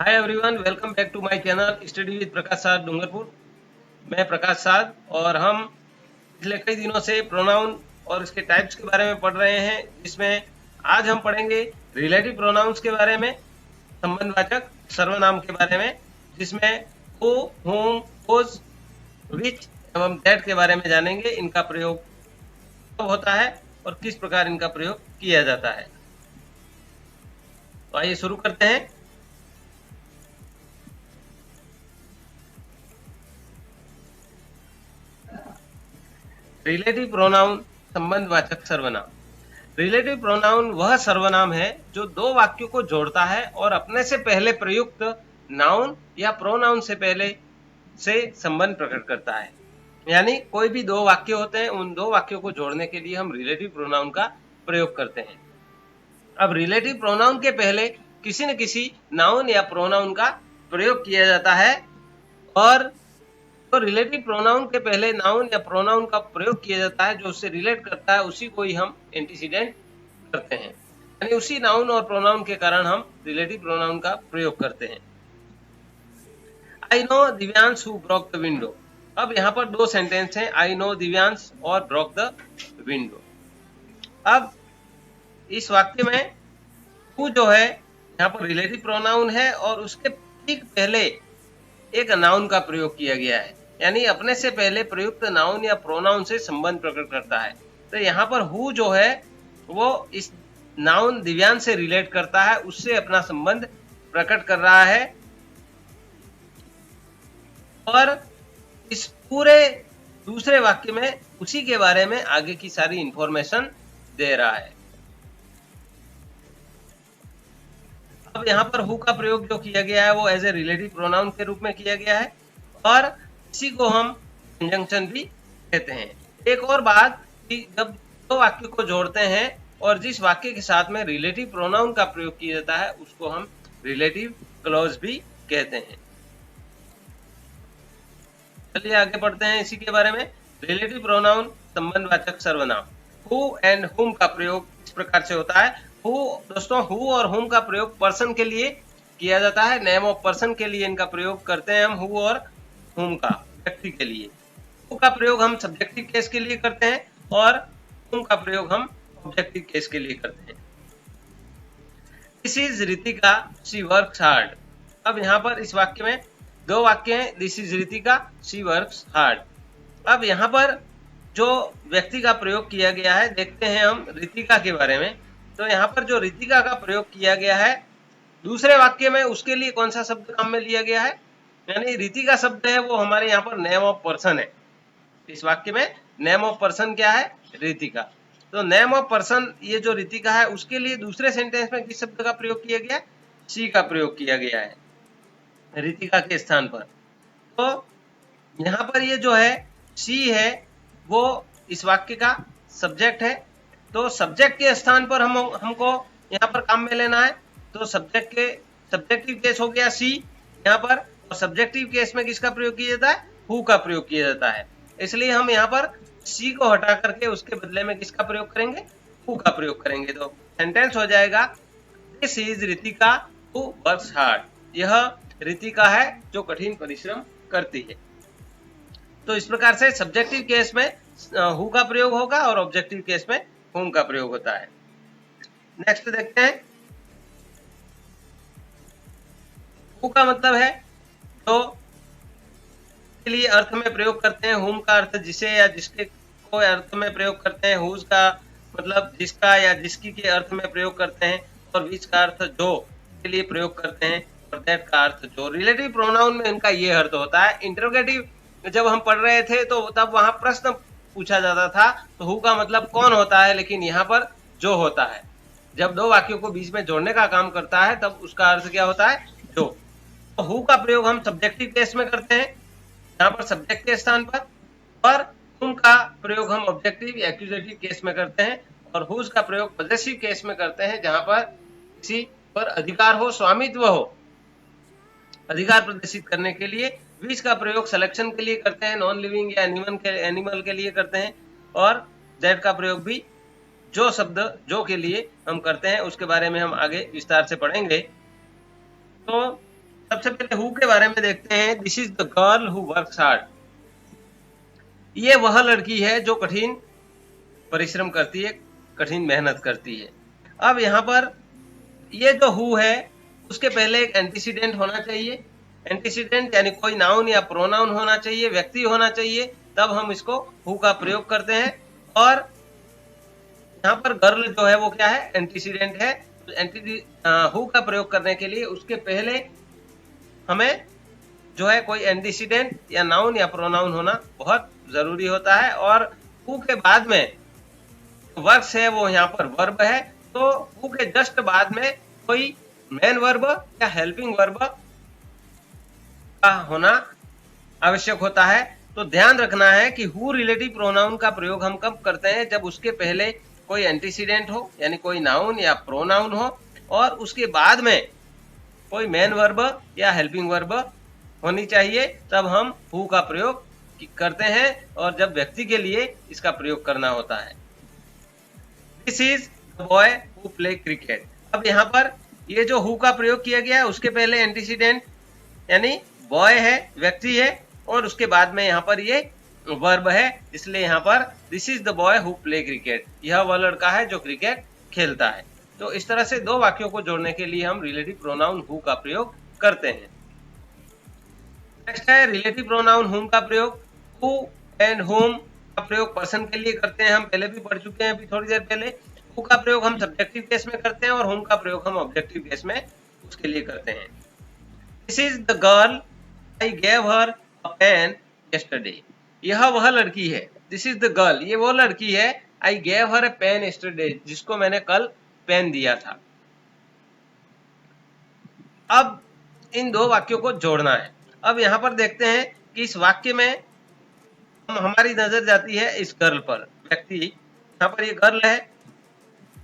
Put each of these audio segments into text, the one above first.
Hi everyone, welcome back to my channel study with Prakash Sadh Dungarpur. मैं प्रकाश साध और हम पिछले कई दिनों से प्रोनाउन और इसके टाइप्स के बारे में पढ़ रहे हैं, जिसमें आज हम पढ़ेंगे रिलेटिव प्रोनाउंस के बारे में, संबंधवाचक सर्वनाम के बारे में, जिसमें हु, whom, whose, which एवं दैट के बारे में जानेंगे। इनका प्रयोग कब होता है और किस प्रकार इनका प्रयोग किया जाता है। तो आइए शुरू करते हैं। रिलेटिव प्रोनाउन संबंधवाचक सर्वनाम। रिलेटिव प्रोनाउन वह सर्वनाम है जो दो वाक्यों को जोड़ता है और अपने से पहले प्रयुक्त नाउन या प्रोनाउन से पहले से संबंध प्रकट करता है। यानी कोई भी दो वाक्य होते हैं, उन दो वाक्यों को जोड़ने के लिए हम रिलेटिव प्रोनाउन का प्रयोग करते हैं। अब रिलेटिव प्रोनाउन के पहले किसी न किसी नाउन या प्रोनाउन का प्रयोग किया जाता है, और तो रिलेटिव प्रोनाउन के पहले नाउन या प्रोनाउन का प्रयोग किया जाता है जो उससे रिलेट करता है, उसी को ही हम एंटीसीडेंट करते हैं। यानी उसी नाउन और प्रोनाउन के कारण हम रिलेटिव प्रोनाउन का प्रयोग करते हैं। I no Divyansh who broke the window. अब यहाँ पर दो सेंटेंस हैं, आई नो दिव्यांश और ब्रोक द विंडो। अब इस वाक्य में हु जो है यहाँ पर रिलेटिव प्रोनाउन है और उसके ठीक पहले एक नाउन का प्रयोग किया गया है, यानी अपने से पहले प्रयुक्त नाउन या प्रोनाउन से संबंध प्रकट करता है। तो यहाँ पर हु जो है वो इस नाउन दिव्यांश से रिलेट करता है, उससे अपना संबंध प्रकट कर रहा है और इस पूरे दूसरे वाक्य में उसी के बारे में आगे की सारी इंफॉर्मेशन दे रहा है। अब यहाँ पर हु का प्रयोग जो किया गया है वो एज ए रिलेटिव प्रोनाउन के रूप में किया गया है और इसी को हम कंजंक्शन भी कहते हैं। एक और बात कि जब दो वाक्य को जोड़ते हैं और जिस वाक्य के साथ में रिलेटिव प्रोनाउन का प्रयोग किया जाता है उसको हम रिलेटिव क्लॉज भी कहते हैं। चलिए आगे बढ़ते हैं इसी के बारे में। रिलेटिव प्रोनाउन संबंधवाचक सर्वनाम। हु एंड हुम का प्रयोग इस प्रकार से होता है। हु दोस्तों, हु और हुम का प्रयोग पर्सन के लिए किया जाता है, नेम ऑफ पर्सन के लिए इनका प्रयोग करते हैं हम हु और हुम का, व्यक्ति के लिए। हु का प्रयोग हम सब्जेक्टिव केस के लिए करते हैं और हुम का प्रयोग हम ऑब्जेक्टिव केस के लिए करते हैं। This is Ritika, she works hard. अब यहाँ पर इस वाक्य में दो वाक्य हैं, this is Ritika, she works hard. अब यहाँ पर जो व्यक्ति का प्रयोग किया गया है, देखते हैं हम रितिका के बारे में। तो यहाँ पर जो रितिका का प्रयोग किया गया है दूसरे वाक्य में, उसके लिए कौन सा शब्द काम में लिया गया है, यानी रितिका शब्द है वो हमारे यहाँ पर नेम ऑफ पर्सन है। इस वाक्य में नेम ऑफ पर्सन क्या है, रितिका। तो नेम ऑफ पर्सन ये जो रितिका है उसके लिए दूसरे सेंटेंस में किस शब्द का प्रयोग किया गया, शी का प्रयोग किया गया है रितिका के स्थान पर। तो यहाँ पर ये जो है शी है वो इस वाक्य का सब्जेक्ट है, तो सब्जेक्ट के स्थान पर हमको यहाँ पर काम में लेना है। तो सब्जेक्ट के सब्जेक्टिव केस हो गया शी यहाँ पर, और सब्जेक्टिव केस में किसका प्रयोग किया जाता है, हु का प्रयोग किया जाता है। इसलिए हम यहाँ पर शी को हटा करके उसके बदले में किसका प्रयोग करेंगे, हु का प्रयोग करेंगे। तो सेंटेंस हो जाएगा this is Ritika who works hard. यह रितिका है जो कठिन परिश्रम करती है। तो इस प्रकार से सब्जेक्टिव केस में हु का प्रयोग होगा और ऑब्जेक्टिव केस में हुम का प्रयोग होता है। नेक्स्ट देखते हैं। हु का मतलब है तो के लिए अर्थ में प्रयोग करते हैं, हुम का अर्थ जिसे या जिसके को अर्थ में प्रयोग करते हैं, हुज का मतलब जिसका या जिसकी के अर्थ में प्रयोग करते हैं, और विच का अर्थ जो के लिए प्रयोग करते हैं, और दैट का अर्थ जो। रिलेटिव प्रोनाउन में इनका ये अर्थ होता है। इंटरोगेटिव जब हम पढ़ रहे थे तो तब वहां प्रश्न पूछा जाता था तो हु का मतलब कौन होता है, लेकिन यहाँ पर जो होता है। जब दो वाक्यों को बीच में जोड़ने का काम करता है तब उसका अर्थ क्या होता है, जो। तो हु का प्रयोग हम सब्जेक्टिव केस में करते हैं यहाँ पर सब्जेक्ट के स्थान पर, और हुम का प्रयोग हम ऑब्जेक्टिव या एक्यूजेटिव केस में करते हैं, और हुज का प्रयोग पॉजेसिव केस में करते हैं जहां पर किसी पर अधिकार हो, स्वामित्व हो, अधिकार प्रदर्शित करने के लिए। विच का प्रयोग सिलेक्शन के लिए करते हैं, नॉन लिविंग या एनिमल के लिए करते हैं, और दैट का प्रयोग भी जो शब्द जो के लिए हम करते हैं, उसके बारे में हम आगे विस्तार से पढ़ेंगे। तो सबसे पहले हु के बारे में देखते हैं। This is the girl who works hard. ये वह लड़की है जो कठिन परिश्रम करती है, कठिन मेहनत करती है। अब यहाँ पर ये जो हु है उसके पहले एक एंटीसीडेंट होना चाहिए। एंटीसीडेंट यानी कोई नाउन या प्रोनाउन होना चाहिए, व्यक्ति होना चाहिए, तब हम इसको हु का प्रयोग करते हैं। और यहाँ पर गर्ल जो है वो क्या है, एंटीसीडेंट है। हु का प्रयोग करने के लिए उसके पहले हमें जो है कोई एंटीसीडेंट या नाउन या प्रोनाउन होना बहुत जरूरी होता है। और हु के बाद में वर्क्स है वो यहाँ पर वर्ब है, तो हु के जस्ट बाद में कोई मेन वर्ब या हेल्पिंग वर्ब का होना आवश्यक होता है। तो ध्यान रखना है कि हु रिलेटिव प्रोनाउन का प्रयोग हम कब करते हैं, जब उसके पहले कोई एंटीसीडेंट हो यानी कोई नाउन या प्रोनाउन हो, और उसके बाद में कोई मेन वर्ब या हेल्पिंग वर्ब होनी चाहिए, तब हम हु का प्रयोग करते हैं। और जब व्यक्ति के लिए इसका प्रयोग करना होता है। This is the boy who play cricket. अब यहाँ पर ये जो हु का प्रयोग किया गया है उसके पहले एंटीसीडेंट यानी बॉय है, व्यक्ति है, और उसके बाद में यहाँ पर ये वर्ब है, इसलिए यहाँ पर this is the boy who play cricket. यह वह लड़का है जो क्रिकेट खेलता है। तो इस तरह से दो वाक्यों को जोड़ने के लिए हम रिलेटिव प्रोनाउन हु का प्रयोग करते हैं। नेक्स्ट है रिलेटिव प्रोनाउन हुम का प्रयोग। हु एंड हुम का प्रयोग पर्सन के लिए करते हैं, हम पहले भी पढ़ चुके हैं अभी थोड़ी देर पहले। हु का प्रयोग हम सब्जेक्टिव केस में करते हैं और हुम का प्रयोग हम ऑब्जेक्टिव केस में उसके लिए करते हैं। This is the girl I gave her a pen yesterday. यह वह लड़की है, दिस इज द गर्ल, ये वो लड़की है, I gave her a pen yesterday, जिसको मैंने कल पेन दिया था। अब इन दो वाक्यों को जोड़ना है। अब यहाँ पर देखते हैं कि इस वाक्य में हमारी नजर जाती है इस गर्ल पर, व्यक्ति, यहाँ पर ये गर्ल है,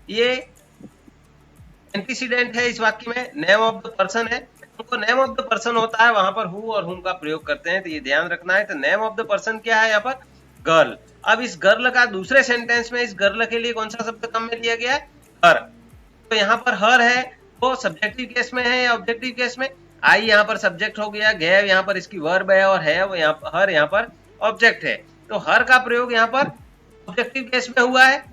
ये एंटीसीडेंट है इस वाक्य में, नेम ऑफ द पर्सन है। हमको नेम ऑफ द पर्सन होता है वहां पर हु और हुम का प्रयोग करते हैं, तो ये ध्यान रखना है। तो नेम ऑफ द पर्सन क्या है यहाँ पर, गर्ल। अब इस गर्ल का दूसरे सेंटेंस में इस गर्ल के लिए कौन सा शब्द काम में लिया गया है, हर। तो यहाँ पर हर है वो सब्जेक्टिव केस में है या ऑब्जेक्टिव केस में। आई यहाँ पर सब्जेक्ट हो गया, गैव यहाँ पर इसकी वर्ब है, और है वो यहाँ हर यहाँ पर ऑब्जेक्ट है। तो हर का प्रयोग यहाँ पर ऑब्जेक्टिव केस में हुआ है,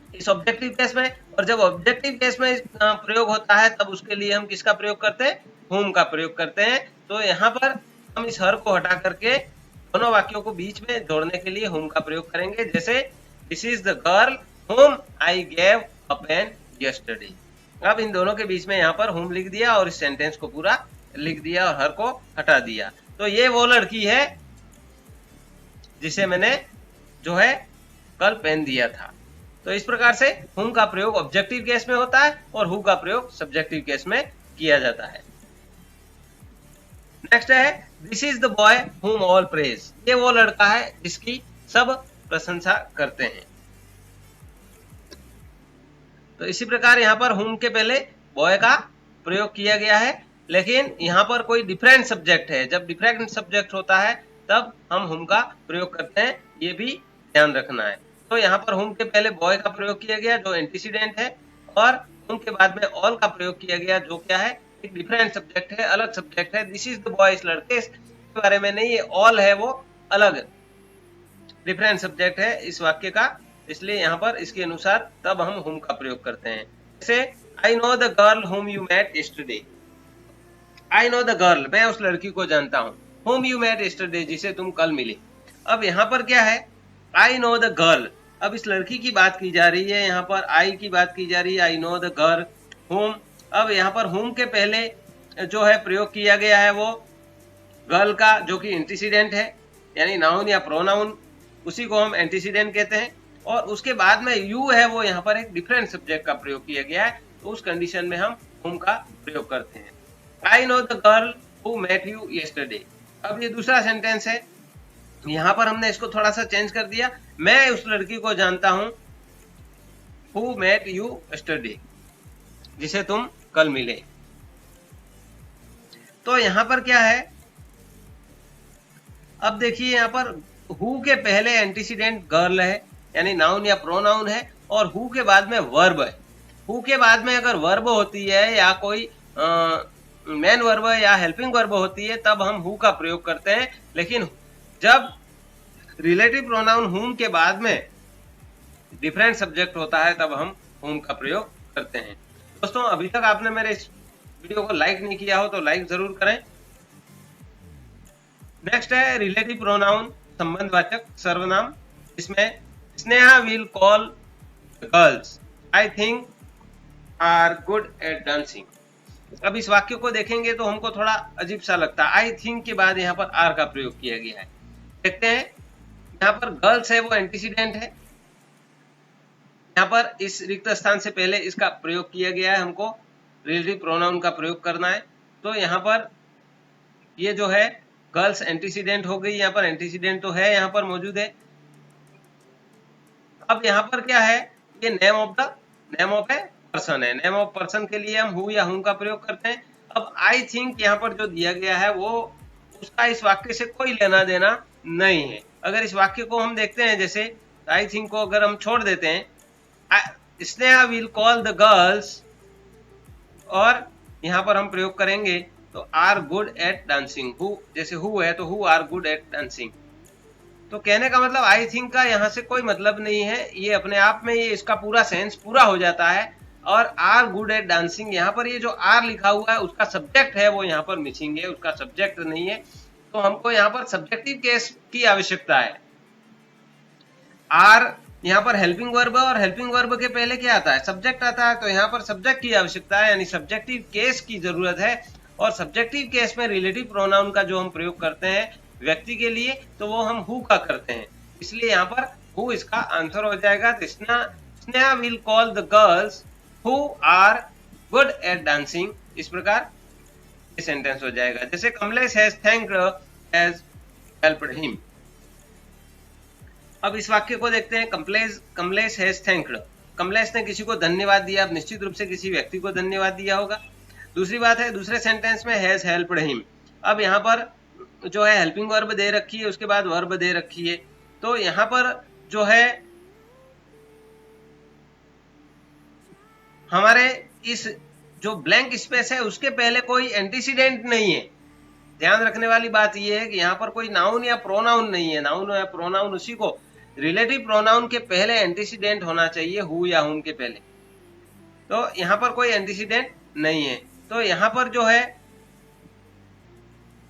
इस ऑब्जेक्टिव केस में। और जब ऑब्जेक्टिव केस में प्रयोग होता है तब उसके लिए हम किसका प्रयोग करते हैं, हुम का प्रयोग करते हैं। तो यहाँ पर हम इस हर को हटा करके दोनों वाक्यों को बीच में जोड़ने के लिए हुम का प्रयोग करेंगे। जैसे this is the girl whom I gave a pen yesterday. अब इन दोनों के बीच में यहाँ पर हुम लिख दिया और इस सेंटेंस को पूरा लिख दिया और हर को हटा दिया। तो ये वो लड़की है जिसे मैंने जो है कल पेन दिया था। तो इस प्रकार से हुम का प्रयोग ऑब्जेक्टिव केस में होता है और हु का प्रयोग सब्जेक्टिव केस में किया जाता है। नेक्स्ट है दिस इज द बॉय हुम ऑल प्रेज। ये वो लड़का है जिसकी सब प्रशंसा करते हैं। तो इसी प्रकार यहाँ पर हुम के पहले बॉय का प्रयोग किया गया है, लेकिन यहाँ पर कोई डिफरेंट सब्जेक्ट है। जब डिफरेंट सब्जेक्ट होता है तब हम हुम का प्रयोग करते हैं, ये भी ध्यान रखना है। तो यहाँ पर हुम के पहले बॉय का प्रयोग किया गया जो एंटीसीडेंट है, और हुम के बाद में ऑल का प्रयोग किया गया जो क्या है, एक डिफरेंट सब्जेक्ट है, अलग सब्जेक्ट है। दिस इज द बॉय, इस लड़के के बारे में नहीं, ये ऑल है वो अलग डिफरेंट सब्जेक्ट है इस वाक्य का, इसलिए यहाँ पर इसके अनुसार तब हम हुम का प्रयोग करते हैं। जैसे I know the girl whom you met yesterday. I know the girl, मैं उस लड़की को जानता हूँ, हुम यू मेट यस्टरडे, जिसे तुम कल मिले। अब यहाँ पर क्या है, आई नो द गर्ल, अब इस लड़की की बात की जा रही है, यहाँ पर आई की बात की जा रही है, आई नो द गर्ल हुम। अब यहाँ पर हुम के पहले जो है प्रयोग किया गया है वो गर्ल का, जो कि एंटीसीडेंट है यानी नाउन या प्रोनाउन, उसी को हम एंटीसीडेंट कहते हैं। और उसके बाद में यू है वो यहाँ पर एक डिफरेंट सब्जेक्ट का प्रयोग किया गया है, तो उस कंडीशन में हम हुम का प्रयोग करते हैं। I know the girl who met you yesterday. अब ये दूसरा सेंटेंस है, यहाँ पर हमने इसको थोड़ा सा चेंज कर दिया, मैं उस लड़की को जानता हूं हु मेट यू यस्टरडे, जिसे तुम कल मिले। तो यहाँ पर क्या है, अब देखिए यहाँ पर हु के पहले एंटीसीडेंट गर्ल है यानी नाउन या प्रोनाउन है, और हु के बाद में वर्ब है। हु के बाद में अगर वर्ब होती है या कोई मेन वर्ब या हेल्पिंग वर्ब होती है तब हम हु का प्रयोग करते हैं, लेकिन जब रिलेटिव प्रोनाउन हुम के बाद में डिफरेंट सब्जेक्ट होता है तब हम हुम का प्रयोग करते हैं। दोस्तों, अभी तक आपने मेरे इस वीडियो को लाइक नहीं किया हो तो लाइक जरूर करें। नेक्स्ट है रिलेटिव प्रोनाउन संबंधवाचक सर्वनाम। इसमें Sneha will call girls I think are good at dancing. अब इस वाक्य को देखेंगे तो हमको थोड़ा अजीब सा लगता है। आई थिंक के बाद यहाँ पर आर का प्रयोग किया गया है। देखते हैं, यहाँ पर गर्ल्स है वो एंटीसीडेंट है, यहाँ पर इस रिक्त स्थान से पहले इसका प्रयोग किया गया है, हमको रिलेटिव प्रोनाउन का प्रयोग करना है। तो यहाँ पर ये जो है गर्ल्स एंटीसीडेंट हो गई, यहाँ पर एंटीसीडेंट तो है, यहाँ पर मौजूद है। अब यहाँ पर क्या है, ये नेम ऑफ ए पर्सन है। नेम ऑफ पर्सन के लिए हम हु या हुम का प्रयोग करते हैं। अब आई थिंक यहाँ पर जो दिया गया है वो उसका इस वाक्य से कोई लेना देना नहीं है। अगर इस वाक्य को हम देखते हैं, जैसे आई थिंक को अगर हम छोड़ देते हैं, Sneha will call the girls, और यहाँ पर हम प्रयोग करेंगे तो are good at dancing. Who जैसे हु है तो who are good at dancing. तो कहने का मतलब आई थिंक का यहाँ से कोई मतलब नहीं है, ये अपने आप में ये इसका पूरा सेंस पूरा हो जाता है। और आर गुड एट डांसिंग, यहाँ पर ये जो आर लिखा हुआ है उसका सब्जेक्ट है वो यहाँ पर मिसिंग है, उसका सब्जेक्ट नहीं है। तो हमको यहाँ पर सब्जेक्टिव केस की आवश्यकता है। आर यहाँ पर हेल्पिंग वर्ब और हेल्पिंग वर्ब के पहले क्या आता है, सब्जेक्ट आता है। तो यहाँ पर सब्जेक्ट की आवश्यकता है, यानी सब्जेक्टिव केस की जरूरत है। और सब्जेक्टिव केस में रिलेटिव प्रोनाउन का जो हम प्रयोग करते हैं व्यक्ति के लिए तो वो हम हु का करते हैं, इसलिए यहाँ पर हु इसका आंसर हो जाएगा। तो Sneha will call the girls who are good at dancing, इस प्रकार ये सेंटेंस हो जाएगा। जैसे Kamlesh has thanked has helped him. अब इस वाक्य को देखते हैं, कमलेश हैज थैंक्ड, कमलेश ने किसी को धन्यवाद दिया। अब निश्चित रूप से किसी व्यक्ति को धन्यवाद दिया होगा। दूसरी बात है, दूसरे सेंटेंस में हैज हेल्प्ड हिम। अब यहाँ पर जो है हेल्पिंग वर्ब दे रखी है, उसके बाद वर्ब दे रखी है। तो यहाँ पर जो है हमारे इस जो ब्लैंक स्पेस है उसके पहले कोई एंटीसीडेंट नहीं है। ध्यान रखने वाली बात यह है कि यहाँ पर कोई नाउन या प्रोनाउन नहीं है। नाउन या प्रोनाउन उसी को, रिलेटिव प्रोनाउन के पहले एंटीसीडेंट होना चाहिए हु या हुम के पहले। तो यहाँ पर कोई एंटीसीडेंट नहीं है। तो यहाँ पर जो है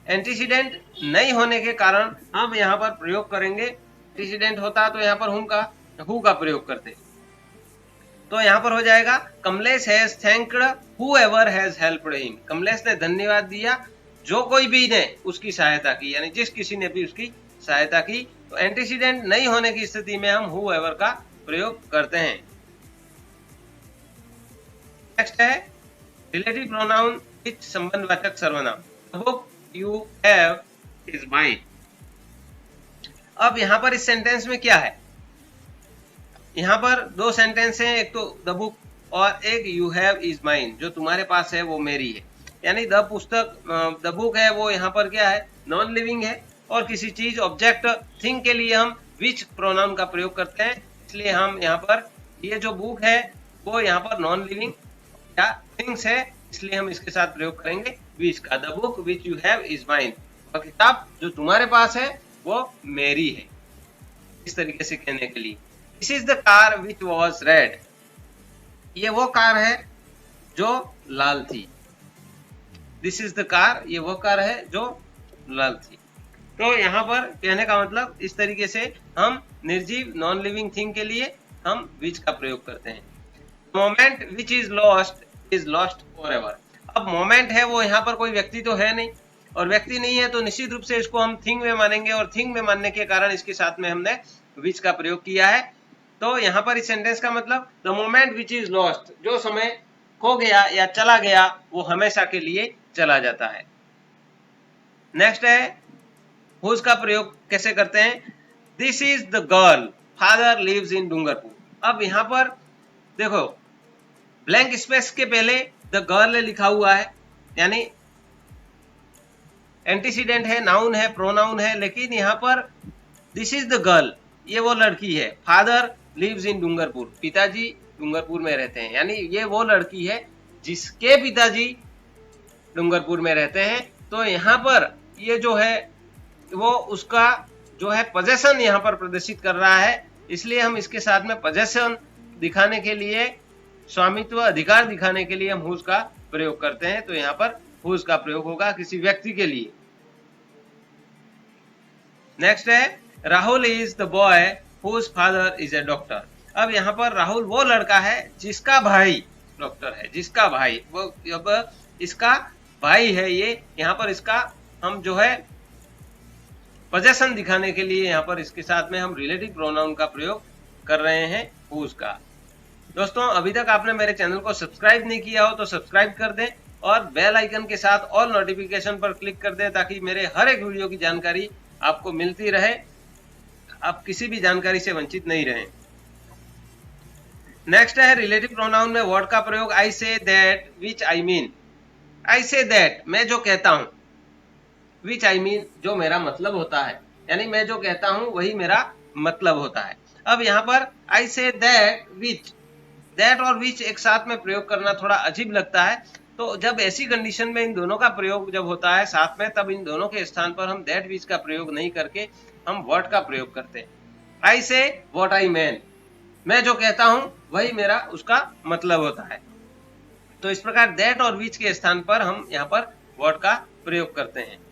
एंटीसीडेंट नहीं होने के कारण हम यहाँ पर प्रयोग करेंगे। एंटीसीडेंट होता तो यहाँ पर हु का प्रयोग करते। तो यहाँ पर हो जाएगा Kamlesh has thanked whoever has helped him. Kamlesh ने धन्यवाद दिया जो कोई भी ने उसकी सहायता की, यानी जिस किसी ने भी उसकी सहायता की। तो एंटीसीडेंट नहीं होने की स्थिति में हम हूएवर का प्रयोग करते हैं। नेक्स्ट है रिलेटिव प्रोनाउन विच संबंधवाचक सर्वनाम। The book you have is mine. अब यहाँ पर इस सेंटेंस में क्या है, यहाँ पर दो सेंटेंस हैं, एक तो द बुक और एक यू हैव इज माइन। जो तुम्हारे पास है वो मेरी है, यानी द पुस्तक द बुक है वो यहाँ पर क्या है, नॉन लिविंग है। और किसी चीज ऑब्जेक्ट थिंग के लिए हम विच प्रोनाउन का प्रयोग करते हैं, इसलिए हम यहाँ पर ये जो बुक है वो यहाँ पर नॉन लिविंग या थिंग्स है, इसलिए हम इसके साथ प्रयोग करेंगे विच का। The book which you have is mine, और किताब जो तुम्हारे पास है वो मेरी है, इस तरीके से कहने के लिए। This is the car which was red. ये वो कार है जो लाल थी। दिस इज द कार, ये वो कार है जो लाल थी। तो यहाँ पर कहने का मतलब इस तरीके से हम निर्जीव नॉन लिविंग थिंग के लिए हम विच का प्रयोग करते हैं। Moment which is lost forever. अब मोमेंट है वो यहाँ पर कोई व्यक्ति तो है नहीं, और व्यक्ति नहीं है तो निश्चित रूप से इसको हम थिंग में मानेंगे, और थिंग में मानने के कारण इसके साथ में हमने विच का प्रयोग किया है। तो यहाँ पर इस सेंटेंस का मतलब the moment which is lost, जो समय खो गया या चला गया वो हमेशा के लिए चला जाता है। नेक्स्ट है हुज का प्रयोग कैसे करते हैं। This is the girl father lives in Dungarpur. अब यहाँ पर देखो ब्लैंक स्पेस के पहले द गर्ल लिखा हुआ है, यानी एंटीसीडेंट है, नाउन है, प्रोनाउन है, लेकिन यहाँ पर दिस इज द गर्ल, ये वो लड़की है। फादर लिव्स इन डूंगरपुर, पिताजी डूंगरपुर में रहते हैं, यानी ये वो लड़की है जिसके पिताजी डूंगरपुर में रहते हैं। तो यहाँ पर ये जो है वो उसका जो है पोजेशन यहाँ पर प्रदर्शित कर रहा है, इसलिए हम इसके साथ में पोजेशन दिखाने के लिए, स्वामित्व अधिकार दिखाने के लिए हम हुज का प्रयोग करते हैं। तो यहाँ पर हुज का प्रयोग होगा किसी व्यक्ति के लिए। नेक्स्ट है Rahul is the boy whose father is a doctor. अब यहाँ पर राहुल वो लड़का है जिसका भाई डॉक्टर है, जिसका भाई, वो अब इसका भाई है ये। यहाँ पर इसका हम जो है पोजेशन दिखाने के लिए यहाँ पर इसके साथ में हम रिलेटिव प्रोनाउन का प्रयोग कर रहे हैं हुज का। दोस्तों अभी तक आपने मेरे चैनल को सब्सक्राइब नहीं किया हो तो सब्सक्राइब कर दें और बेल आइकन के साथ ऑल नोटिफिकेशन पर क्लिक कर दें, ताकि मेरे हर एक वीडियो की जानकारी आपको मिलती रहे, आप किसी भी जानकारी से वंचित नहीं रहें। नेक्स्ट है रिलेटिव प्रोनाउन में वर्ड का प्रयोग आई say that which I mean. I say that मैं जो कहता हूं, विच आई मीन जो मेरा मतलब होता है, यानी मैं जो कहता हूं वही मेरा मतलब होता है। अब यहाँ पर आई से दैट विच, दैट और विच एक साथ में प्रयोग करना थोड़ा अजीब लगता है, तो जब ऐसी कंडीशन में इन दोनों का प्रयोग जब होता है साथ में, तब इन दोनों के स्थान पर हम दैट विच का प्रयोग नहीं करके हम वर्ड का प्रयोग करते हैं। आई से व्हाट आई मीन, मैं जो कहता हूं वही मेरा उसका मतलब होता है। तो इस प्रकार दैट और विच के स्थान पर हम यहाँ पर वर्ड का प्रयोग करते हैं।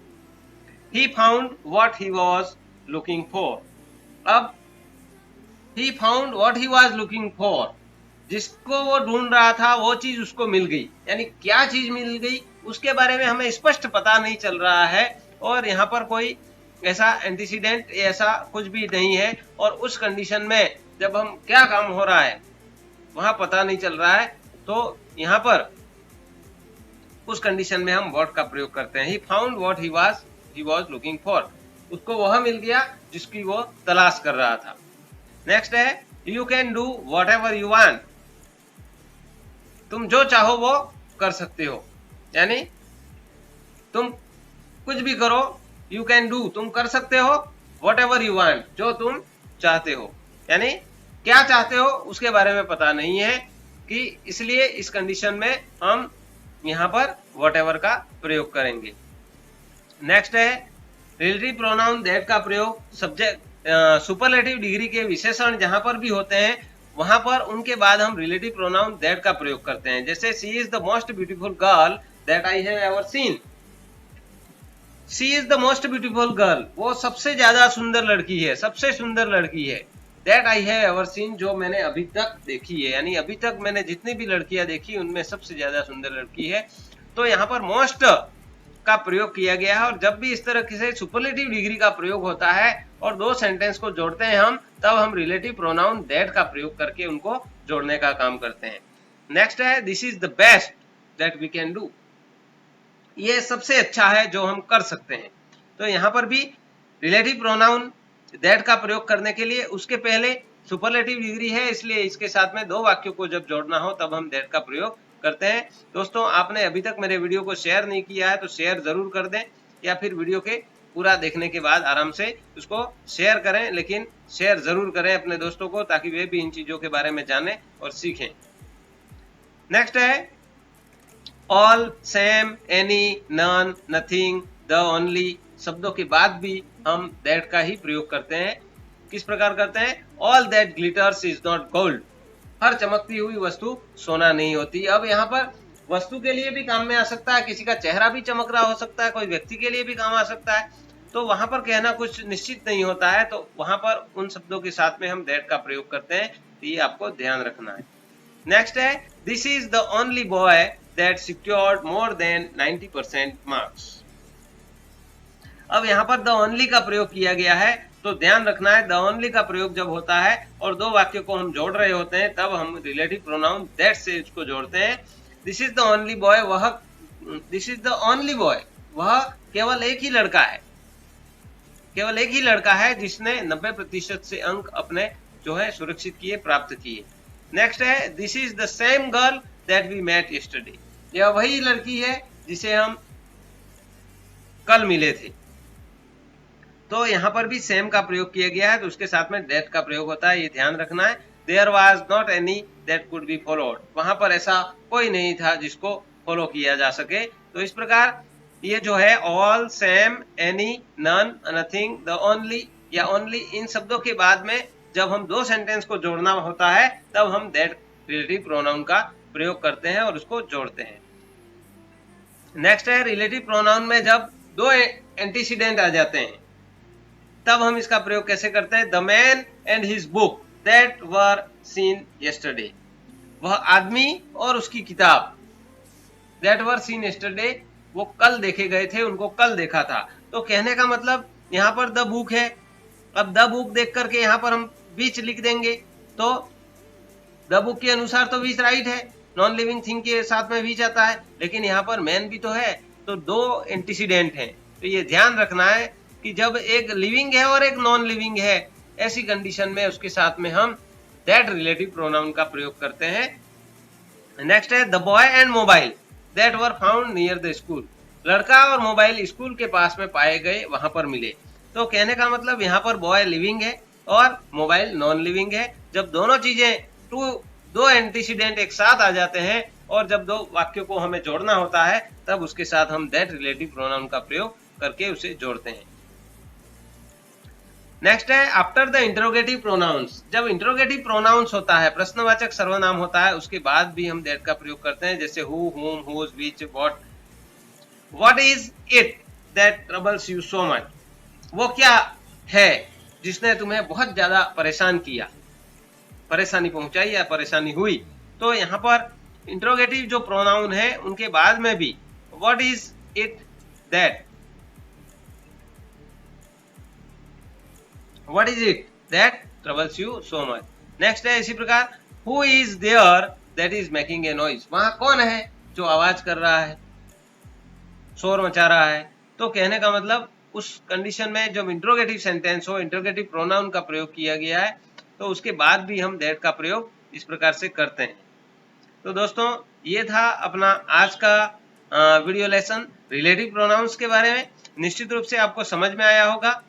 He found what he was looking for। अब he found what he was looking for, जिसको वो ढूंढ रहा था वो चीज उसको मिल गई, यानी क्या चीज मिल गई उसके बारे में हमें स्पष्ट पता नहीं चल रहा है, और यहाँ पर कोई ऐसा एंटीसीडेंट ऐसा कुछ भी नहीं है, और उस कंडीशन में जब हम क्या काम हो रहा है वहां पता नहीं चल रहा है, तो यहाँ पर उस कंडीशन में हम वर्ड का प्रयोग करते हैं। He found what he was looking for, उसको वह मिल गया जिसकी वो तलाश कर रहा था। नेक्स्ट है you can do whatever you want, तुम जो चाहो वो कर सकते हो, यानी तुम कुछ भी करो, you can do तुम कर सकते हो, whatever you want जो तुम चाहते हो, यानी क्या चाहते हो उसके बारे में पता नहीं है, कि इसलिए इस कंडीशन में हम यहाँ पर whatever का प्रयोग करेंगे। नेक्स्ट है रिलेटिव प्रोनाउन दैट का प्रयोग सब्जेक्ट सुपरलेटिव डिग्री के विशेषण जहां पर भी होते हैं वहां पर उनके बाद हम रिलेटिव प्रोनाउन दैट का प्रयोग करते हैं। जैसे she is the most beautiful girl that I have ever seen. She is the most beautiful girl, वो सबसे ज्यादा सुंदर लड़की है, सबसे सुंदर लड़की है। That I have ever seen जो मैंने अभी तक देखी है, यानी अभी तक मैंने जितनी भी लड़कियां देखी उनमें सबसे ज्यादा सुंदर लड़की है। तो यहाँ पर मोस्ट का प्रयोग किया गया है, और जब भी इस तरह से सुपरलेटिव डिग्री का प्रयोग होता है और दो सेंटेंस को जोड़ते हैं हम, तब हम रिलेटिव प्रोनाउन दैट का प्रयोग करके उनको जोड़ने का काम करते हैं। नेक्स्ट है this is the best that we can do, ये सबसे अच्छा है जो हम कर सकते हैं। तो यहाँ पर भी रिलेटिव प्रोनाउन दैट का प्रयोग करने के लिए उसके पहले सुपरलेटिव डिग्री है, इसलिए इसके साथ में दो वाक्यों को जब जोड़ना हो तब हम दैट का प्रयोग करते हैं। दोस्तों आपने अभी तक मेरे वीडियो को शेयर नहीं किया है तो शेयर जरूर कर दें, या फिर वीडियो के पूरा देखने के बाद आराम से उसको शेयर करें, लेकिन शेयर जरूर करें अपने दोस्तों को, ताकि वे भी इन चीजों के बारे में जानें और सीखें। नेक्स्ट है all, same, any, none, nothing, the only शब्दों के बाद भी हम दैट का ही प्रयोग करते हैं। किस प्रकार करते हैं? All that glitters is not gold, हर चमकती हुई वस्तु सोना नहीं होती। अब यहाँ पर वस्तु के लिए भी काम में आ सकता है, किसी का चेहरा भी चमक रहा हो सकता है, कोई व्यक्ति के लिए भी काम आ सकता है, तो वहां पर कहना कुछ निश्चित नहीं होता है, तो वहां पर उन शब्दों के साथ में हम दैट का प्रयोग करते हैं, तो ये आपको ध्यान रखना है। नेक्स्ट है this is the only boy that secured more than 90% marks. अब यहाँ पर द ओनली का प्रयोग किया गया है, तो ध्यान रखना है द ओनली का प्रयोग जब होता है और दो वाक्यों को हम जोड़ रहे होते हैं, तब हम रिलेटिव प्रोनाउन दैट से इसको जोड़ते हैं। This is the only boy, वह this is the only boy, वह केवल एक ही लड़का है, केवल एक ही लड़का है जिसने 90% से अंक अपने जो है सुरक्षित किए, प्राप्त किए। नेक्स्ट है this is the same girl that we met yesterday, यह वही लड़की है जिसे हम कल मिले थे। तो यहाँ पर भी सेम का प्रयोग किया गया है, तो उसके साथ में दैट का प्रयोग होता है, ये ध्यान रखना है। There was not any that could be followed, वहां पर ऐसा कोई नहीं था जिसको फॉलो किया जा सके, तो इस प्रकार ये जो है all, same, any, none, nothing, the only या ओनली, इन शब्दों के बाद में जब हम दो सेंटेंस को जोड़ना होता है तब हम दैट रिलेटिव प्रोनाउन का प्रयोग करते हैं और उसको जोड़ते हैं। नेक्स्ट है रिलेटिव प्रोनाउन में जब दो एंटीसीडेंट आ जाते हैं तब हम इसका प्रयोग कैसे करते हैं। The man and his book that were seen yesterday, वह आदमी और उसकी किताब, दैट वर सीन यस्टरडे, वो कल देखे गए थे, उनको कल देखा था। तो कहने का मतलब यहाँ पर द बुक है, अब द बुक देख करके यहाँ पर हम बीच लिख देंगे तो द बुक के अनुसार तो बीच राइट है, नॉन लिविंग थिंग के साथ में बीच आता है, लेकिन यहाँ पर मैन भी तो है, तो दो एंटीसीडेंट हैं। तो ये ध्यान रखना है कि जब एक लिविंग है और एक नॉन लिविंग है, ऐसी कंडीशन में उसके साथ में हम दैट रिलेटिव प्रोनाउन का प्रयोग करते हैं। नेक्स्ट है the boy and mobile that were found near the school, लड़का और मोबाइल स्कूल के पास में पाए गए, वहां पर मिले। तो कहने का मतलब यहाँ पर बॉय लिविंग है और मोबाइल नॉन लिविंग है। जब दोनों चीजें दो एंटीसीडेंट एक साथ आ जाते हैं और जब दो वाक्यों को हमें जोड़ना होता है तब उसके साथ हम दैट रिलेटिव प्रोनाउन का प्रयोग करके उसे जोड़ते हैं। नेक्स्ट है आफ्टर द इंटरोगेटिव प्रोनाउंस, जब इंटरोगेटिव प्रोनाउंस होता है, प्रश्नवाचक सर्वनाम होता है, उसके बाद भी हम दैट का प्रयोग करते हैं, जैसे who, whom, whose, which, what is it that troubles you so much, वो क्या है जिसने तुम्हें बहुत ज्यादा परेशान किया, परेशानी पहुंचाई या परेशानी हुई। तो यहाँ पर इंटरोगेटिव जो प्रोनाउन है उनके बाद में भी what is it that, what is it that troubles you so much. Next है इसी प्रकार who is there that is making a noise, वहां कौन है जो आवाज कर रहा है, शोर मचा रहा है। तो कहने का मतलब उस कंडीशन में जब इंटरोगेटिव सेंटेंस हो, इंटरोगेटिव प्रोनाउन का प्रयोग किया गया है, तो उसके बाद भी हम दैट का प्रयोग इस प्रकार से करते हैं। तो दोस्तों ये था अपना आज का वीडियो लेसन रिलेटिव प्रोनाउंस के बारे में। निश्चित रूप से आपको समझ में आया होगा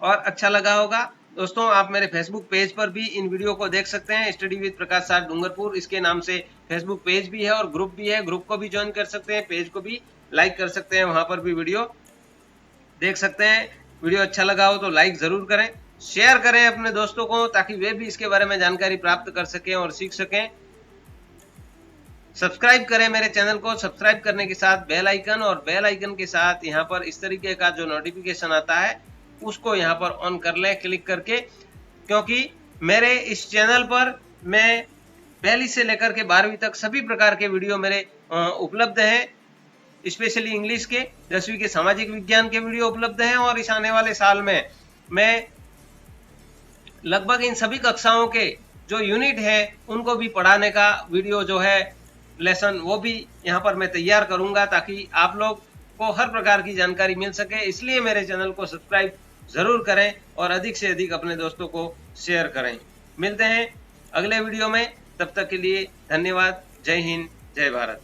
और अच्छा लगा होगा। दोस्तों आप मेरे फेसबुक पेज पर भी इन वीडियो को देख सकते हैं, स्टडी विद प्रकाश सार डूंगरपुर, इसके नाम से फेसबुक पेज भी है और ग्रुप भी है, ग्रुप को भी ज्वाइन कर सकते हैं, पेज को भी लाइक कर सकते हैं, वहां पर भी वीडियो देख सकते हैं। वीडियो अच्छा लगा हो तो लाइक जरूर करें, शेयर करें अपने दोस्तों को ताकि वे भी इसके बारे में जानकारी प्राप्त कर सकें और सीख सकें। सब्सक्राइब करें मेरे चैनल को, सब्सक्राइब करने के साथ बेल आइकन और बेल आइकन के साथ यहाँ पर इस तरीके का जो नोटिफिकेशन आता है उसको यहाँ पर ऑन कर लें क्लिक करके, क्योंकि मेरे इस चैनल पर मैं पहली से लेकर के 12वीं तक सभी प्रकार के वीडियो मेरे उपलब्ध हैं, स्पेशली इंग्लिश के, 10वीं के सामाजिक विज्ञान के वीडियो उपलब्ध हैं और इस आने वाले साल में मैं लगभग इन सभी कक्षाओं के जो यूनिट है उनको भी पढ़ाने का वीडियो जो है लेसन वो भी यहाँ पर मैं तैयार करूंगा ताकि आप लोग को हर प्रकार की जानकारी मिल सके। इसलिए मेरे चैनल को सब्सक्राइब जरूर करें और अधिक से अधिक अपने दोस्तों को शेयर करें। मिलते हैं अगले वीडियो में, तब तक के लिए धन्यवाद। जय हिंद, जय भारत।